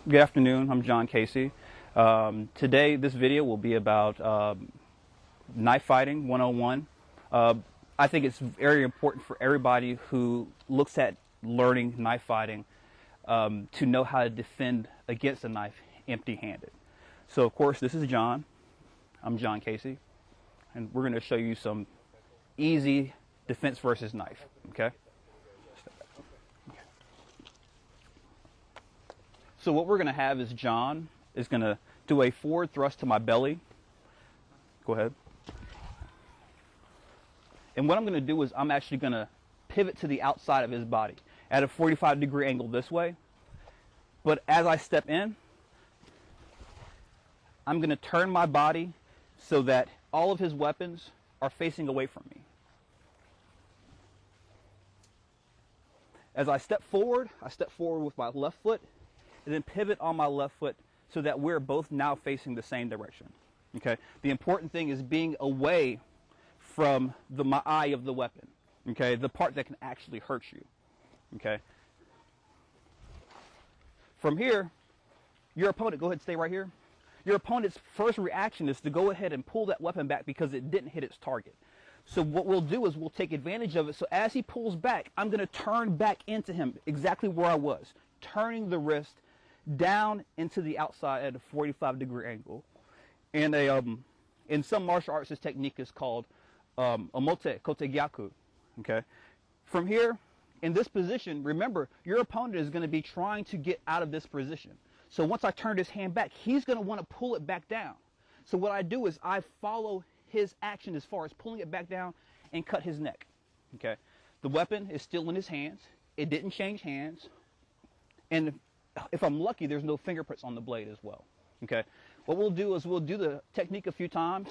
Good afternoon, I'm John Casey. Today this video will be about knife fighting 101. I think it's very important for everybody who looks at learning knife fighting to know how to defend against a knife empty-handed. So of course this is John. I'm John Casey, and we're going to show you some easy defense versus knife, okay? So what we're going to have is John is going to do a forward thrust to my belly. Go ahead. And what I'm going to do is I'm actually going to pivot to the outside of his body at a 45-degree angle this way. But as I step in, I'm going to turn my body so that all of his weapons are facing away from me. As I step forward with my left foot, and then pivot on my left foot so that we're both now facing the same direction. Okay. The important thing is being away from the eye of the weapon. Okay. The part that can actually hurt you. Okay. From here, your opponent, go ahead and stay right here. Your opponent's first reaction is to go ahead and pull that weapon back because it didn't hit its target. So what we'll do is we'll take advantage of it. So as he pulls back, I'm going to turn back into him exactly where I was, turning the wrist down into the outside at a 45-degree angle. And in some martial arts, this technique is called omote, kote, gyaku. Okay. From here, in this position, remember, your opponent is going to be trying to get out of this position. So once I turn his hand back, he's going to want to pull it back down. So what I do is I follow his action as far as pulling it back down and cut his neck. Okay. The weapon is still in his hands. It didn't change hands. And if I'm lucky, there's no fingerprints on the blade as well. Okay. What we'll do is we'll do the technique a few times,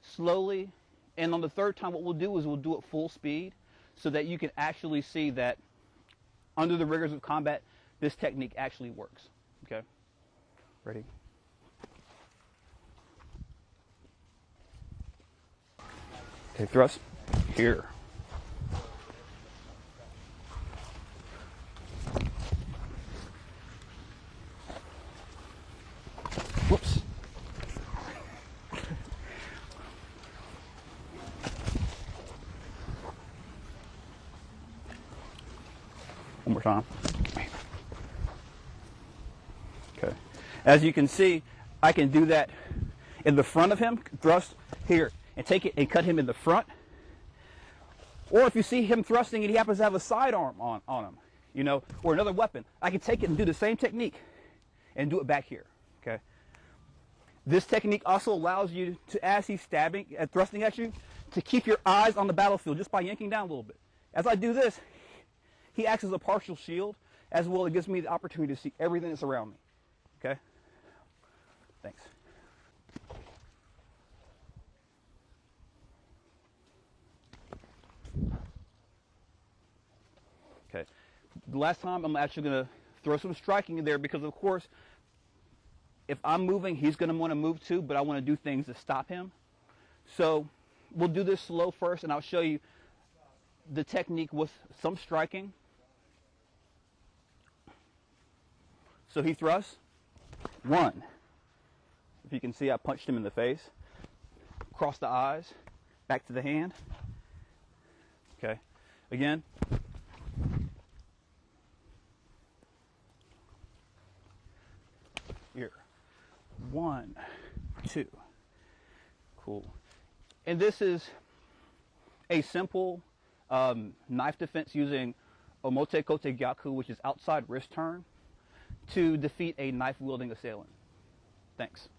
slowly, and on the third time what we'll do is we'll do it full speed so that you can actually see that under the rigors of combat, this technique actually works. Okay. Ready? Okay, thrust. Here. Whoops. One more time. Okay. As you can see, I can do that in the front of him, thrust here, and take it and cut him in the front. Or if you see him thrusting and he happens to have a sidearm on him, you know, or another weapon, I can take it and do the same technique and do it back here. Okay. This technique also allows you to, as he's stabbing and thrusting at you, to keep your eyes on the battlefield just by yanking down a little bit. As I do this, he acts as a partial shield, as well as it gives me the opportunity to see everything that's around me. Okay? Thanks. Okay. The last time I'm actually going to throw some striking in there because, of course, if I'm moving, he's going to want to move too, but I want to do things to stop him. So we'll do this slow first, and I'll show you the technique with some striking. So he thrusts. One. If you can see, I punched him in the face. Across the eyes. Back to the hand. Okay. Again. Here. 1, 2. Cool. And this is a simple knife defense using omote, kote, gyaku, which is outside wrist turn, to defeat a knife-wielding assailant. Thanks.